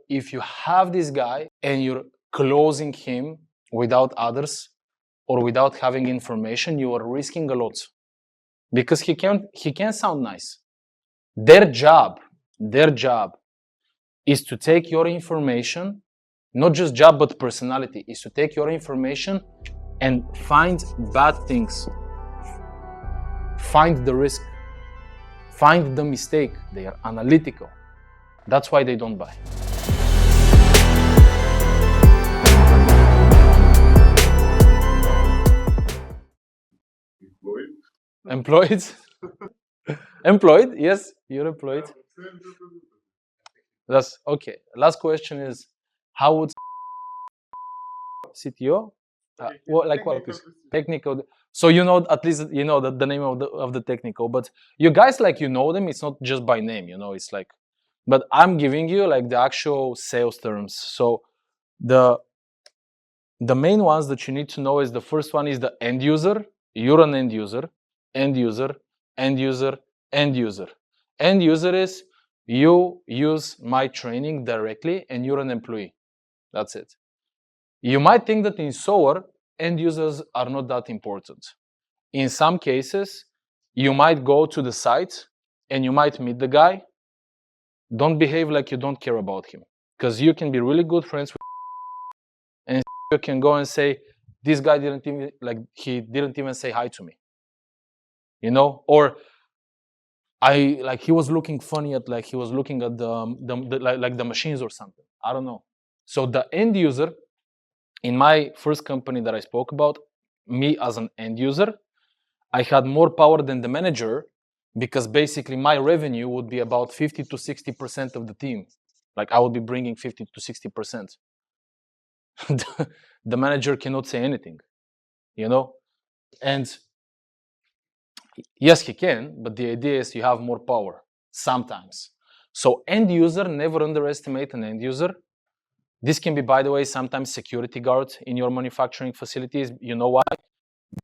if you have this guy and you're closing him without others or without having information, you are risking a lot because he can sound nice. Their job is to take your information, not just job but personality, is to take your information and find bad things, find the risk, find the mistake. They are analytical. That's why they don't buy. Employed? Employed? Yes, you're employed. That's okay. Last question is, how would CTO? What is technical? So you know, at least you know the name of the technical, but you guys you know them. It's not just by name, it's like. But I'm giving you the actual sales terms. So the main ones that you need to know is the first one is the end user. You're an end user, end user, end user, end user. End user is you use my training directly and you're an employee. That's it. You might think that in SOAR, end users are not that important. In some cases, you might go to the site and you might meet the guy. Don't behave like you don't care about him, because you can be really good friends with and you can go and say, this guy didn't even say hi to me, or he was looking funny at he was looking at the machines or something. I don't know. So the end user, in my first company that I spoke about, me as an end user, I had more power than the manager, because basically my revenue would be about 50 to 60% of the team. I would be bringing 50 to 60%. The manager cannot say anything, and yes, he can, but the idea is you have more power sometimes. So end user, never underestimate an end user. This can be, by the way, sometimes security guards in your manufacturing facilities. You know why?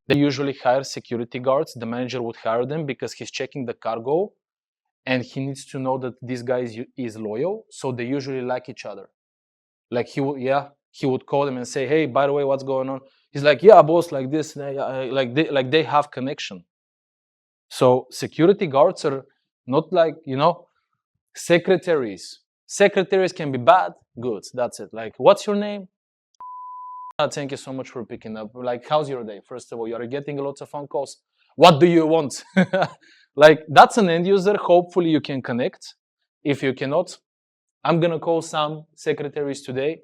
They usually hire security guards. The manager would hire them because he's checking the cargo and he needs to know that this guy is loyal. So they usually like each other. He would call them and say, hey, by the way, what's going on? He's like, yeah, boss, like this. They have connection. So security guards are not secretaries. Secretaries can be bad, good, that's it. What's your name? Thank you so much for picking up. How's your day? First of all, you're getting lots of phone calls. What do you want? That's an end user. Hopefully you can connect. If you cannot, I'm gonna call some secretaries today.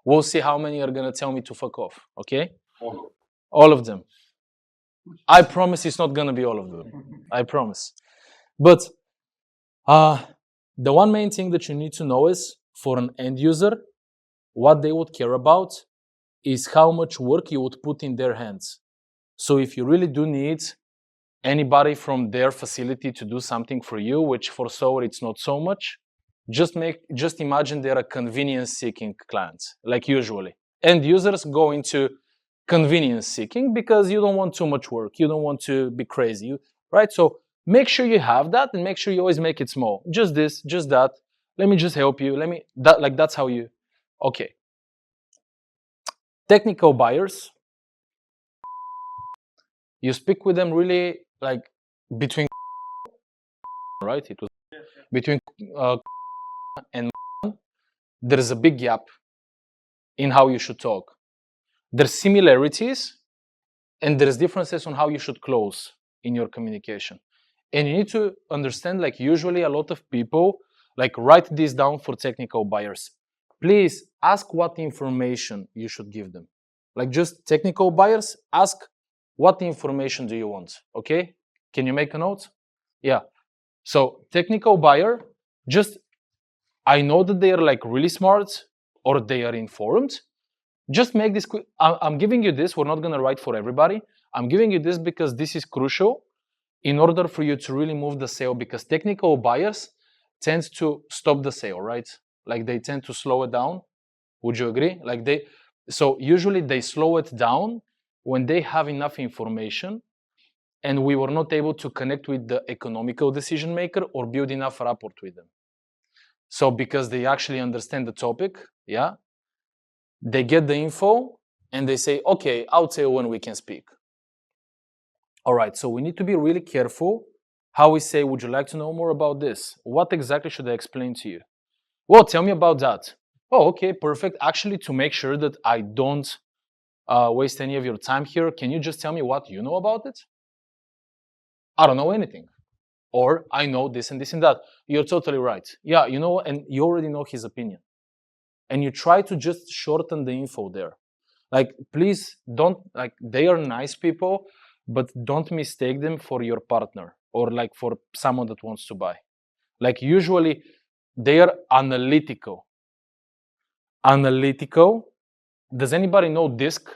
We'll see how many are gonna tell me to fuck off, okay? All of them. I promise it's not gonna be all of them. I promise. But the one main thing that you need to know is, for an end user, what they would care about is how much work you would put in their hands. So if you really do need anybody from their facility to do something for you, which for SOAR it's not so much, just imagine they're a convenience-seeking client, usually. End users go into convenience-seeking because you don't want too much work, you don't want to be crazy, right? So make sure you have that, and make sure you always make it small. Just this, just that. Let me just help you. That's how you. Okay. Technical buyers. You speak with them really between, right? It was between and there is a big gap in how you should talk. There's similarities and there's differences on how you should close in your communication. And you need to understand, usually a lot of people write this down for technical buyers. Please ask what information you should give them. Just technical buyers, ask what information do you want, okay? Can you make a note? Yeah. So technical buyer, I know that they are really smart or they are informed. Just make this quick. I'm giving you this. We're not going to write for everybody. I'm giving you this because this is crucial in order for you to really move the sale, because technical buyers tend to stop the sale, right? They tend to slow it down. Would you agree? So usually they slow it down when they have enough information and we were not able to connect with the economical decision maker or build enough rapport with them. So because they actually understand the topic, yeah, they get the info and they say, okay, I'll tell you when we can speak. All right, so we need to be really careful how we say, would you like to know more about this? What exactly should I explain to you? Well, tell me about that. Oh, okay, perfect. Actually, to make sure that I don't waste any of your time here, can you just tell me what you know about it? I don't know anything. Or I know this and this and that. You're totally right. Yeah, you know, and you already know his opinion. And you try to just shorten the info there. Like, please don't, like, they are nice people, but don't mistake them for your partner or like for someone that wants to buy. Like, usually they are analytical. Analytical. Does anybody know DISC?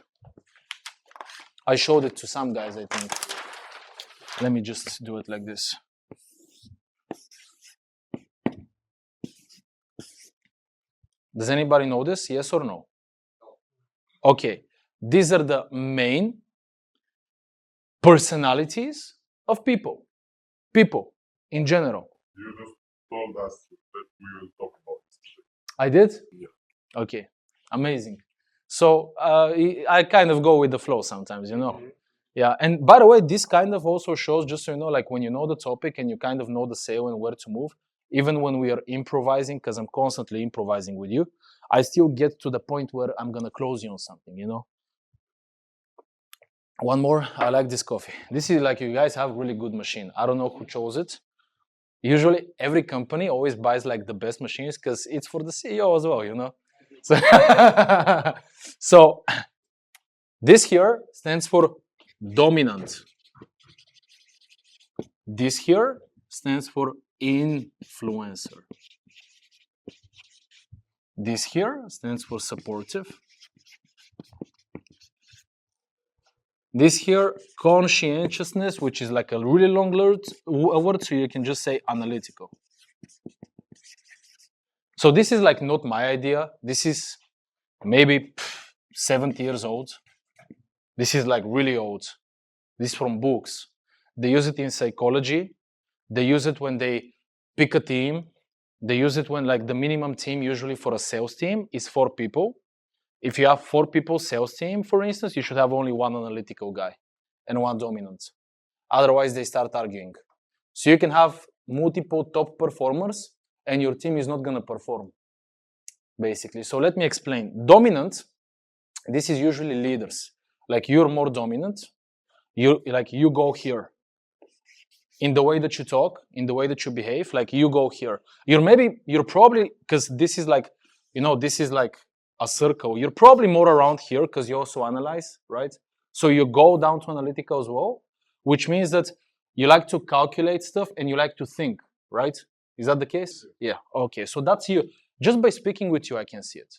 I showed it to some guys, I think. Let me just do it like this. Does anybody know this? Yes or no? Okay. These are the main personalities of people. People in general. You just told us that we will talk about this today. I did? Yeah. Okay. Amazing. So I kind of go with the flow sometimes, you know. Yeah. And by the way, this kind of also shows, just so you know, like when you know the topic and you kind of know the sale and where to move, even when we are improvising, because I'm constantly improvising with you, I still get to the point where I'm going to close you on something, you know. One more. I like this coffee. This is like, you guys have really good machine. I don't know who chose it. Usually every company always buys like the best machines because it's for the CEO as well, you know. So, so this here stands for dominant. This here stands for influencer. This here stands for supportive. This here, conscientiousness, which is like a really long word, so you can just say analytical. So this is like not my idea. This is maybe 70 years old. This is like really old. This is from books. They use it in psychology. They use it when they pick a team. They use it when like the minimum team usually for a sales team is 4 people. If you have 4 people sales team, for instance, you should have only 1 analytical guy and 1 dominant. Otherwise, they start arguing. So you can have multiple top performers and your team is not going to perform, basically. So let me explain. Dominant, this is usually leaders. Like you're more dominant. You go here. In the way that you talk, in the way that you behave, like you go here. You're probably, because this is like, you know, this is like a circle. You're probably more around here because you also analyze, right? So you go down to analytical as well, which means that you like to calculate stuff and you like to think, right? Is that the case? Yeah. Okay. So that's you. Just by speaking with you, I can see it.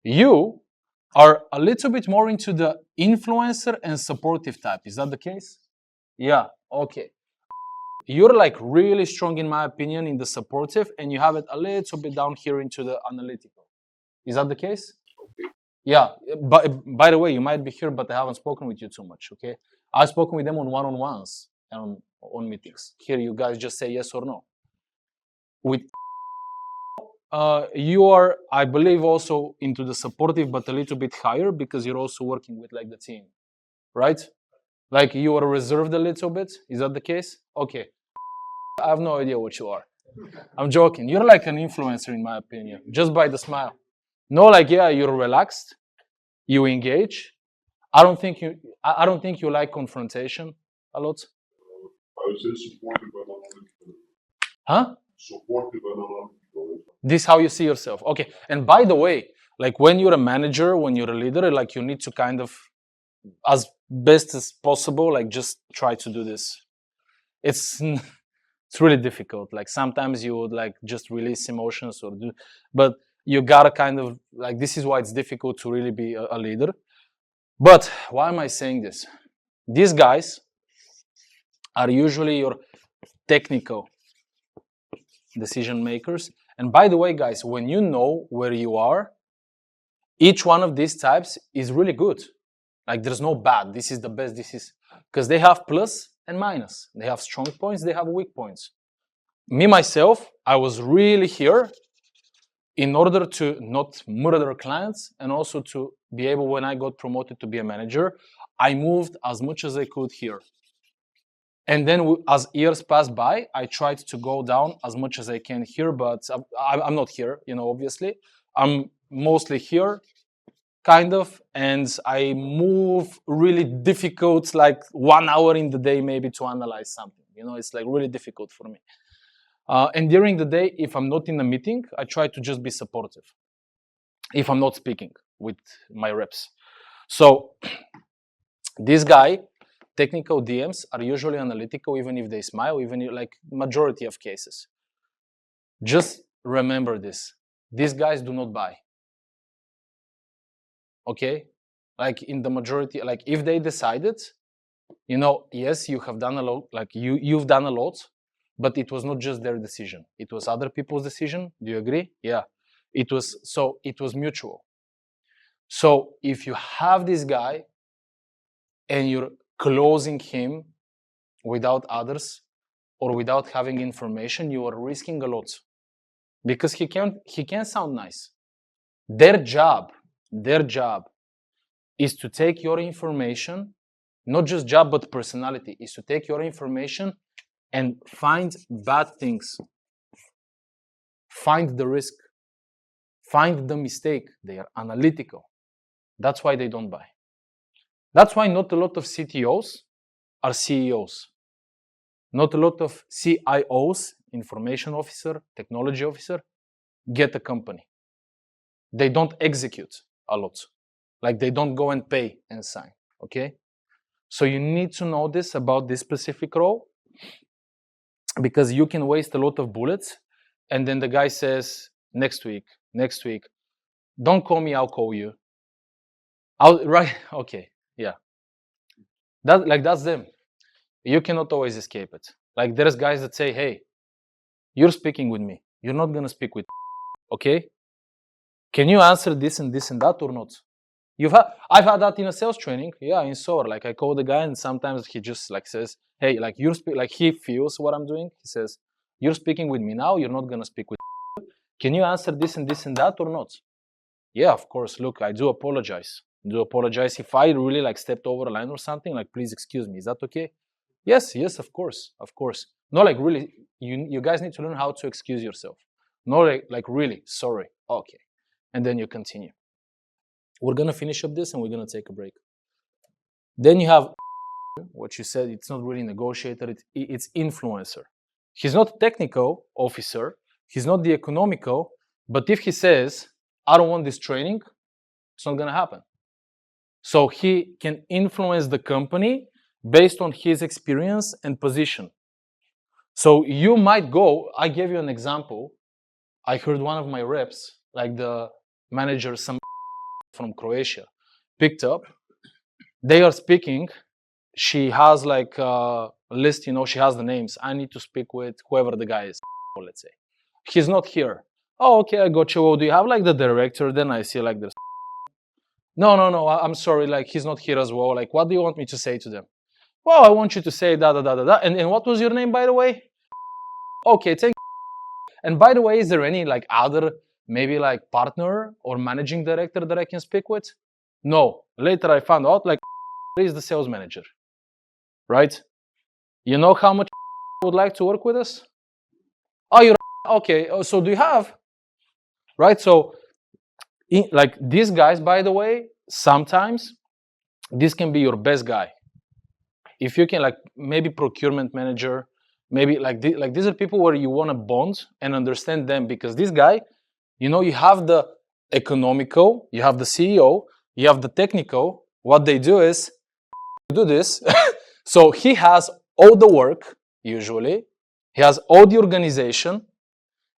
You are a little bit more into the influencer and supportive type. Is that the case? Yeah. Okay. You're like really strong, in my opinion, in the supportive, and you have it a little bit down here into the analytical. Is that the case? Okay. Yeah. By the way, you might be here, but I haven't spoken with you too much. Okay. I've spoken with them on one-on-ones and on meetings. Here, you guys just say yes or no. With you are, I believe, also into the supportive, but a little bit higher because you're also working with like the team, right? Like you are reserved a little bit. Is that the case? Okay. I have no idea what you are. I'm joking. You're like an influencer, in my opinion, just by the smile. No, like, yeah, you're relaxed. You engage. I don't think you like confrontation a lot. I would say supportive and analytical. Huh? Supportive and analytical. This is how you see yourself. Okay. And by the way, like when you're a manager, when you're a leader, like you need to kind of, as best as possible, like just try to do this. It's really difficult. Like sometimes you would like just release emotions or do, but you gotta kind of like, this is why it's difficult to really be a leader. But why am I saying this? These guys are usually your technical decision makers. And by the way, guys, when you know where you are, each one of these types is really good. Like there's no bad, this is the best, this is, because they have plus and minus. They have strong points, they have weak points. Me, myself, I was really here in order to not murder clients and also to be able, when I got promoted to be a manager, I moved as much as I could here. And then as years passed by, I tried to go down as much as I can here, but I'm not here, obviously. I'm mostly here, kind of, and I move really difficult, like 1 hour in the day maybe to analyze something. It's like really difficult for me. And during the day, if I'm not in a meeting, I try to just be supportive. If I'm not speaking with my reps. So this guy, technical DMs are usually analytical, even if they smile, even like majority of cases. Just remember this. These guys do not buy. Okay? Like in the majority, like if they decided, yes, you have done a lot, like you've done a lot, but it was not just their decision. It was other people's decision. Do you agree? Yeah. It was mutual. So if you have this guy and you're closing him without others or without having information, you are risking a lot because he can sound nice. Their job is to take your information, not just job but personality, is to take your information and find bad things, find the risk, find the mistake. They are analytical. That's why they don't buy. That's why not a lot of CTOs are CEOs. Not a lot of CIOs, information officer, technology officer, get a company. They don't execute a lot. Like they don't go and pay and sign, okay? So you need to know this about this specific role because you can waste a lot of bullets and then the guy says, next week, don't call me, I'll call you. Right, okay, yeah. That's them. You cannot always escape it. Like there's guys that say, hey, you're speaking with me. You're not gonna speak with me, okay? Can you answer this and this and that or not? I've had that in a sales training, yeah, in SOAR. Like I call the guy and sometimes he just like says, hey, like like he feels what I'm doing. He says, you're speaking with me now, you're not gonna speak with me. Can you answer this and this and that or not? Yeah, of course. Look, I do apologize. If I really like stepped over a line or something, like please excuse me. Is that okay? Yes, of course. No, like really, you guys need to learn how to excuse yourself. No, like really, sorry. Okay. And then you continue. We're gonna finish up this and we're gonna take a break. Then you have what you said, it's not really negotiator, it's influencer. He's not technical officer, he's not the economical, but if he says, I don't want this training, it's not gonna happen. So he can influence the company based on his experience and position. So you might go, I gave you an example. I heard one of my reps, like the manager, some from Croatia, picked up. They are speaking. She has like a list, she has the names. I need to speak with whoever the guy is, let's say. He's not here. Oh, okay, I got you. Oh, do you have like the director? Then I see like this. No, I'm sorry, like he's not here as well. Like, what do you want me to say to them? Well, I want you to say da da da da da. And what was your name, by the way? Okay, thank you. And by the way, is there any like other maybe like partner or managing director that I can speak with? No. Later I found out like is the sales manager, right? You know how much would like to work with us? Oh, you're okay. Oh, so do you have? Right? So like these guys, by the way, sometimes this can be your best guy. If you can like maybe procurement manager, maybe like these are people where you want to bond and understand them because this guy, you have the economical, you have the CEO, you have the technical. What they do is do this. So he has all the work, usually. He has all the organization.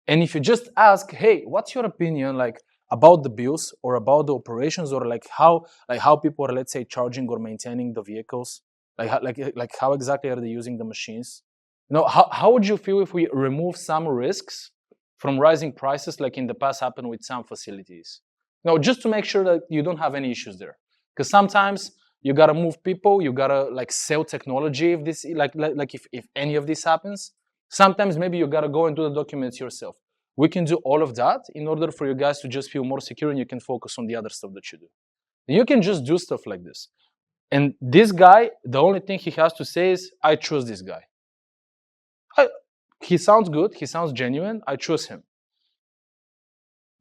And if you just ask, hey, what's your opinion like about the bills or about the operations or like how people are, let's say, charging or maintaining the vehicles? Like how exactly are they using the machines? How would you feel if we remove some risks from rising prices like in the past happened with some facilities? Just to make sure that you don't have any issues there. Because sometimes you gotta move people, you gotta like sell technology if this if any of this happens. Sometimes maybe you gotta go and do the documents yourself. We can do all of that in order for you guys to just feel more secure and you can focus on the other stuff that you do. You can just do stuff like this. And this guy, the only thing he has to say is, I choose this guy. He sounds good, he sounds genuine, I choose him.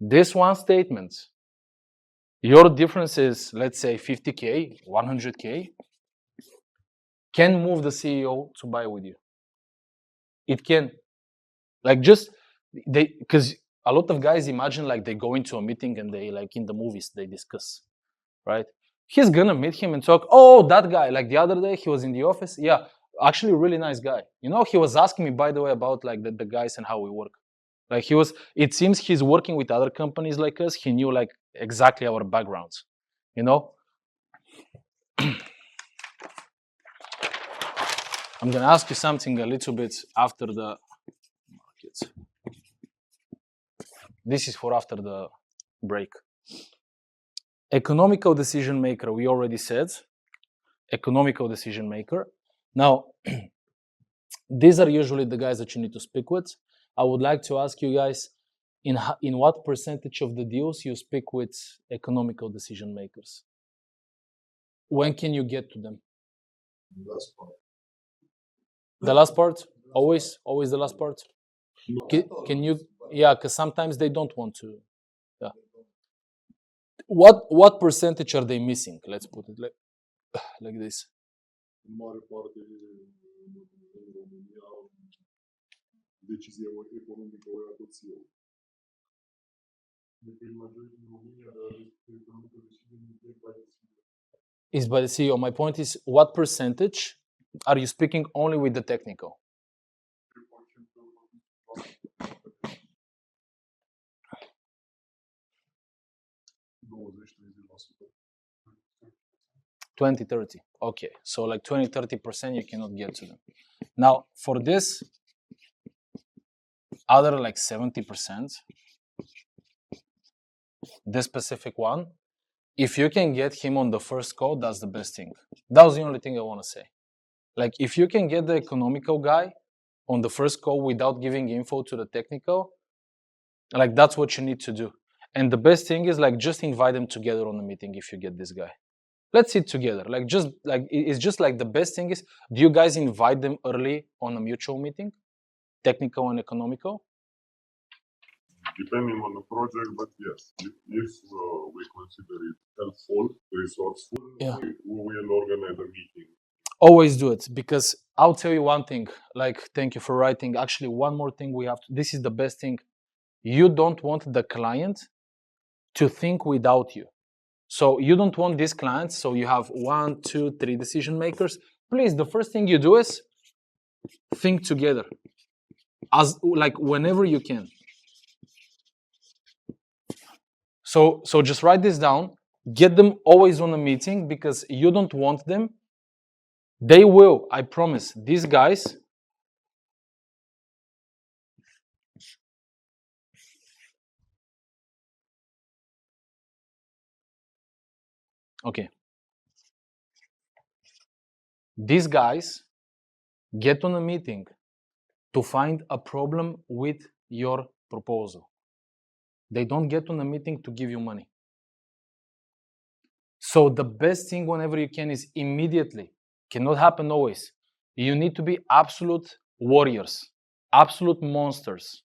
This one statement, your difference is, let's say 50K, 100K, can move the CEO to buy with you. It can. Like just, because a lot of guys imagine like they go into a meeting and they, like in the movies, they discuss, right? He's gonna meet him and talk, oh, that guy, like the other day he was in the office. Yeah, actually a really nice guy. You know, he was asking me, by the way, about like the guys and how we work. Like it seems he's working with other companies like us. He knew like exactly our backgrounds, you know? I'm gonna ask you something a little bit after the markets. This is for after the break. Economical decision maker, we already said. Economical decision maker. Now, these are usually the guys that you need to speak with. I would like to ask you guys, in what percentage of the deals you speak with economical decision makers? When can you get to them? The last part. The last part? Always the last part? Can you, yeah, because sometimes they don't want to. Yeah. What percentage are they missing? Let's put it like this. Mare parte în România decizia economică o ia tot CEO. Is by the CEO. My point is, what percentage are you speaking only with the technical? 20-30. Okay, so like 20-30% you cannot get to them. Now for this other like 70%, this specific one, if you can get him on the first call, that's the best thing. That was the only thing I want to say. Like if you can get the economical guy on the first call without giving info to the technical, like that's what you need to do. And the best thing is like just invite them together on the meeting if you get this guy. Let's sit together. Like just like it's just like the best thing is, do you guys invite them early on a mutual meeting, technical and economical? Depending on the project, but yes, if we consider it helpful, resourceful, yeah, we will organize a meeting. Always do it, because I'll tell you one thing. Like, thank you for writing. Actually, one more thing we have to, this is the best thing. You don't want the client to think without you. So you don't want these clients, so you have 1, 2, 3 decision makers. Please, the first thing you do is think together, as like whenever you can. So just write this down. Get them always on a meeting, because you don't want them. They will, I promise. These guys, okay. These guys get on a meeting to find a problem with your proposal. They don't get on a meeting to give you money. So the best thing whenever you can is immediately. Cannot happen always. You need to be absolute warriors, absolute monsters.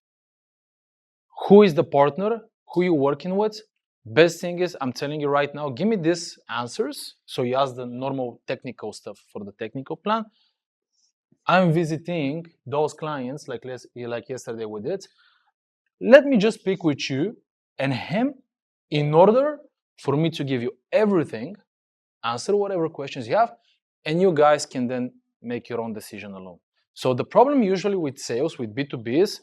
Who is the partner? Who you working with? Best thing is, I'm telling you right now, give me these answers. So you ask the normal technical stuff for the technical plan. I'm visiting those clients like yesterday we did. Let me just speak with you and him in order for me to give you everything, answer whatever questions you have, and you guys can then make your own decision alone. So the problem usually with sales, with B2B is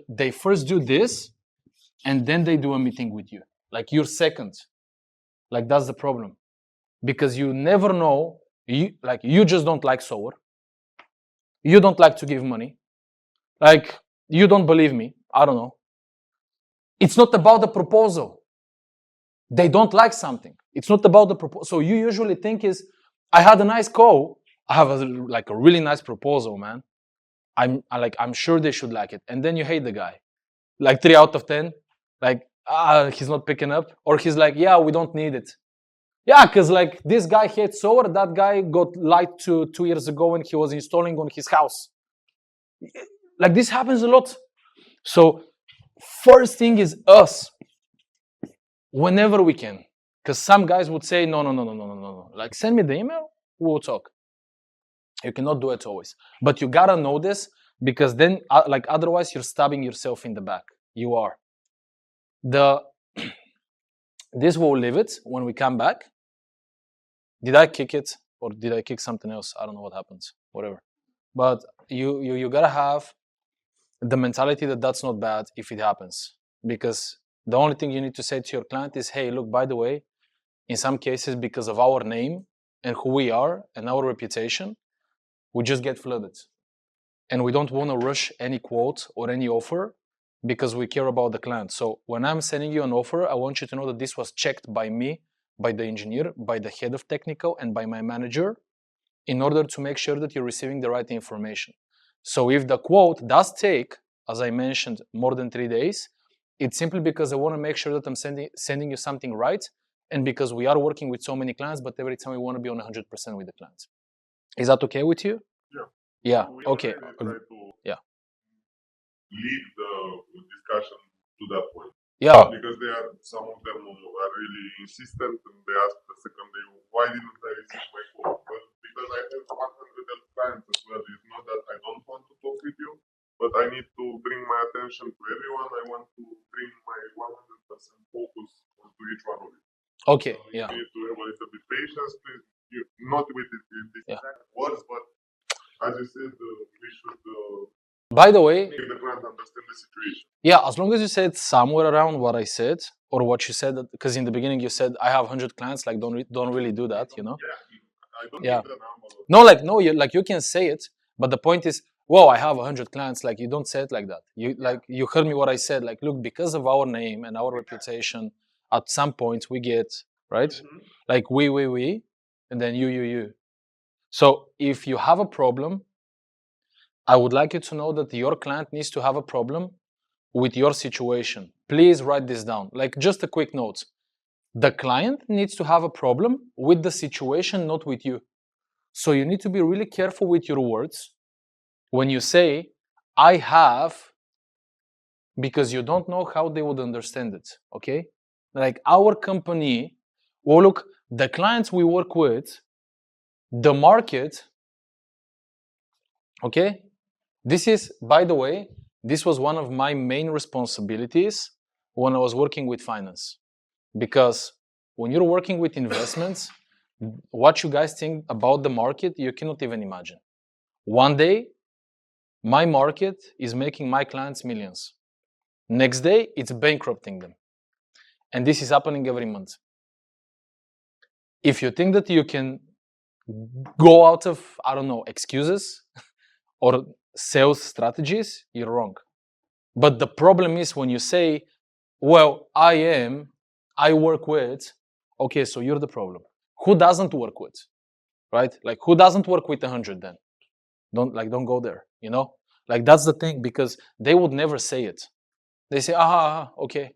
they first do this and then they do a meeting with you. Like you're second. Like that's the problem. Because you never know, you just don't like solar. You don't like to give money. Like you don't believe me. I don't know. It's not about the proposal. They don't like something. It's not about the proposal. So you usually think is, I had a nice call. I have a really nice proposal, man. I'm sure they should like it. And then you hate the guy. like 3 out of 10, like he's not picking up, or he's like, yeah, we don't need it. Yeah, because like this guy hates solar, that guy got light 2 years ago when he was installing on his house. Like this happens a lot. So first thing is us, whenever we can. Because some guys would say, no. Like send me the email, we'll talk. You cannot do it always. But you gotta know this, because then like otherwise you're stabbing yourself in the back. You are. This will leave it when we come back. Did I kick it or did I kick something else? I don't know what happens. Whatever. But you gotta have the mentality that that's not bad if it happens, because the only thing you need to say to your client is, hey, look, by the way, in some cases, because of our name and who we are and our reputation, we just get flooded. And we don't want to rush any quote or any offer because we care about the client. So when I'm sending you an offer, I want you to know that this was checked by me, by the engineer, by the head of technical, and by my manager, in order to make sure that you're receiving the right information. So if the quote does take, as I mentioned, more than 3 days, it's simply because I want to make sure that I'm sending you something right, and because we are working with so many clients, but every time we want to be on 100% with the clients. Is that okay with you? Yeah. Yeah. We Okay. already try to Yeah. lead the discussion to that point. Yeah. Because some of them are really insistent, and they ask the second day, why didn't I receive my quote? But because I have 100 clients as well, it's not that I don't want to talk with you, but I need to bring my attention to everyone. I want to bring my 100% focus onto each one of you. Okay. So Yeah. you need to have a little bit patience, please. Not with these exact words, but as you said, we should By the way, make the client understand the situation. yeah, as long as you said somewhere around what I said or what you said, because in the beginning you said I have 100 clients, like don't really do that, you know? Yeah, I don't Yeah. need the number. No, like no, you can say it, but the point is, whoa, I have 100 clients. Like you don't say it like that. You heard me what I said. Like, look, because of our name and our reputation, at some point we get right, like we, and then you. So if you have a problem, I would like you to know that your client needs to have a problem with your situation. Please write this down. Like just a quick note. The client needs to have a problem with the situation, not with you. So you need to be really careful with your words when you say, I have, because you don't know how they would understand it, okay? Like our company, well, look, the clients we work with, the market, okay? This is, by the way, this was one of my main responsibilities when I was working with finance. Because when you're working with investments, what you guys think about the market, you cannot even imagine. One day, my market is making my clients millions. Next day, it's bankrupting them. And this is happening every month. If you think that you can go out of, I don't know, excuses or sales strategies, you're wrong. But the problem is when you say, well, I work with, okay, so you're the problem. Who doesn't work with, right? Like who doesn't work with 100 then? Don't go there, you know? Like that's the thing, because they would never say it. They say, okay,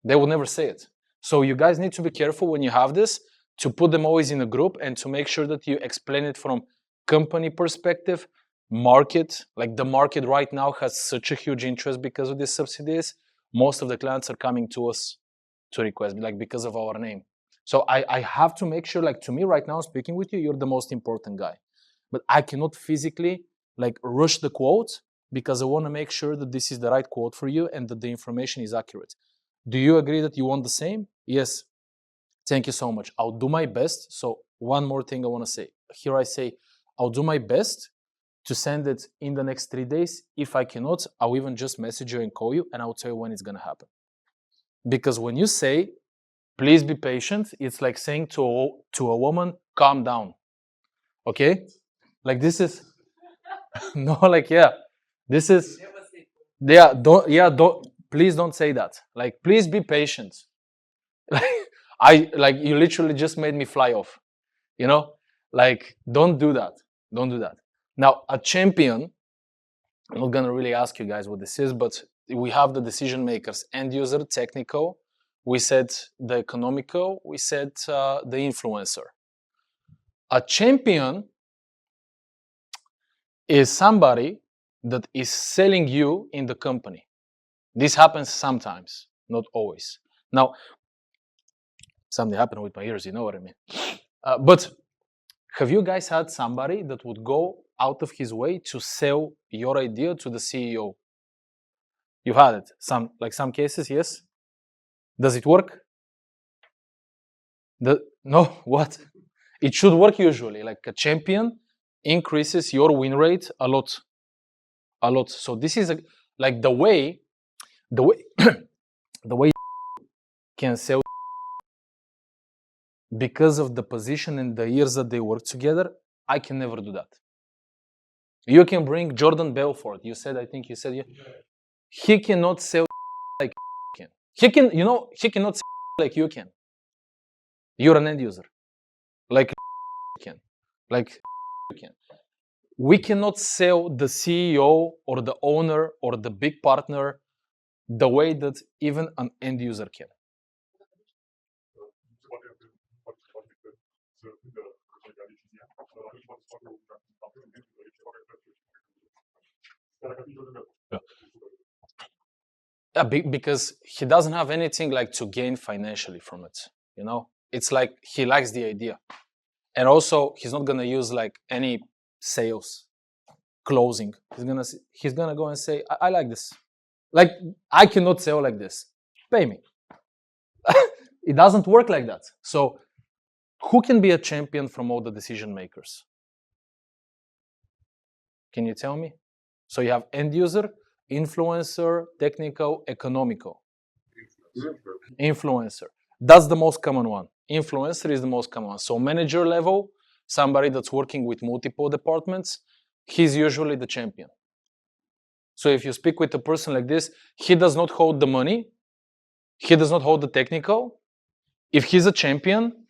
They would never say it. So you guys need to be careful when you have this, to put them always in a group and to make sure that you explain it from company perspective, market, like the market right now has such a huge interest because of these subsidies. Most of the clients are coming to us to request, like because of our name. So I have to make sure, like to me right now, speaking with you, you're the most important guy. But I cannot physically like rush the quote because I want to make sure that this is the right quote for you and that the information is accurate. Do you agree that you want the same? Yes. Thank you so much. I'll do my best. So one more thing I want to say. Here I say, I'll do my best to send it in the next 3 days. If I cannot, I'll even just message you and call you and I'll tell you when it's going to happen. Because when you say, please be patient, it's like saying to a woman, calm down. Okay? Like this is, no, like, yeah, this is, please don't say that. Like, please be patient. Like, you literally just made me fly off, you know? Like, don't do that. Don't do that. Now, a champion, I'm not gonna really ask you guys what this is, but we have the decision makers, end user, technical, we said the economical, we said the influencer. A champion is somebody that is selling you in the company. This happens sometimes, not always. Now, something happened with my ears, you know what I mean. But have you guys had somebody that would go out of his way to sell your idea to the CEO? You've had it. Some cases, yes. Does it work? No, what? It should work usually. Like a champion increases your win rate a lot. So this is like the way the way can sell because of the position and the years that they work together. I can never do that. You can bring Jordan Belfort. I think you said, yeah. He cannot sell like you can. He cannot sell like you can. You're an end user. Like you can. Like you can. We cannot sell the CEO or the owner or the big partner the way that even an end user can. Yeah, because he doesn't have anything like to gain financially from it. It's like he likes the idea, and also he's not gonna use like any sales closing. He's gonna go and say, I like this. Like, I cannot sell like this. Pay me. It doesn't work like that. So who can be a champion from all the decision makers? Can you tell me? So you have end user, influencer, technical, economical. Influencer. That's the most common one. Influencer is the most common one. So manager level, somebody that's working with multiple departments, he's usually the champion. So if you speak with a person like this, he does not hold the money, he does not hold the technical. If he's a champion,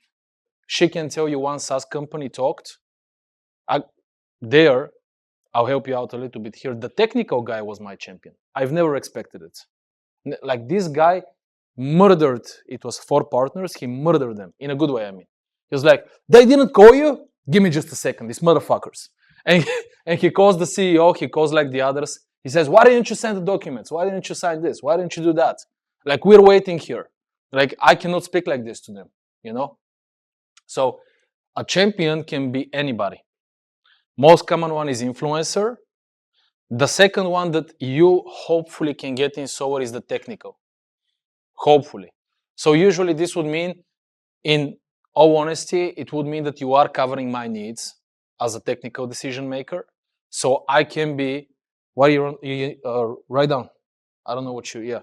she can tell you one SaaS company talked. I'll help you out a little bit here. The technical guy was my champion. I've never expected it. Like, this guy murdered, it was 4 partners, he murdered them in a good way, I mean. He was like, they didn't call you? Give me just a second, these motherfuckers. And he calls the CEO, he calls like the others. He says, why didn't you send the documents? Why didn't you sign this? Why didn't you do that? Like, we're waiting here. Like, I cannot speak like this to them, So a champion can be anybody. Most common one is influencer. The second one that you hopefully can get in SOAR is the technical. Hopefully. So usually this would mean, in all honesty, it would mean that you are covering my needs as a technical decision maker. So I can be, what you write down? I don't know what yeah.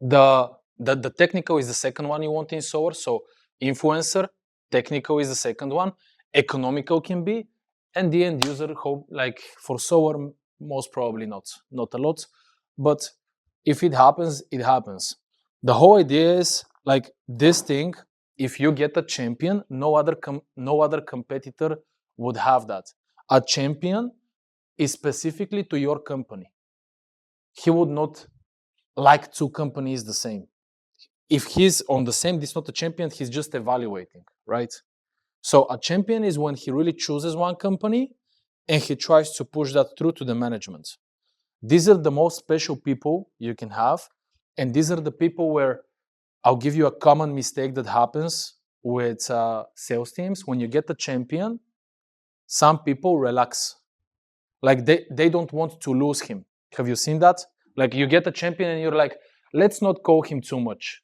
The technical is the second one you want in SOAR. So influencer, technical is the second one. Economical can be, and the end user, like for SOAR, most probably not a lot, but if it happens, it happens. The whole idea is like this thing. If you get a champion, no other competitor would have that. A champion is specifically to your company. He would not like 2 companies the same. If he's on the same, this is not a champion, he's just evaluating, right? So a champion is when he really chooses one company and he tries to push that through to the management. These are the most special people you can have, and these are the people where I'll give you a common mistake that happens with sales teams. When you get a champion, some people relax. Like they don't want to lose him. Have you seen that? Like, you get a champion and you're like, let's not call him too much.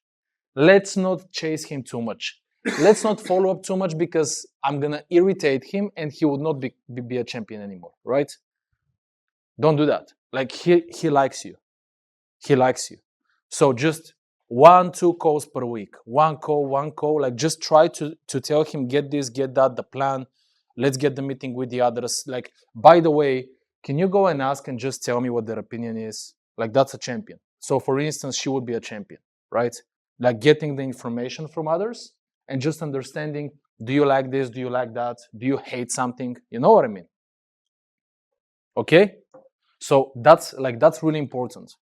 Let's not chase him too much. Let's not follow up too much because I'm going to irritate him and he would not be a champion anymore, right? Don't do that. Like, he likes you. He likes you. So just 1-2 calls per week. One call. Like, just try to tell him, get this, get that, the plan. Let's get the meeting with the others. Like, by the way, can you go and ask and just tell me what their opinion is? Like, that's a champion. So for instance, she would be a champion, right? Like, getting the information from others and just understanding, do you like this? Do you like that? Do you hate something? You know what I mean? Okay? So that's really important.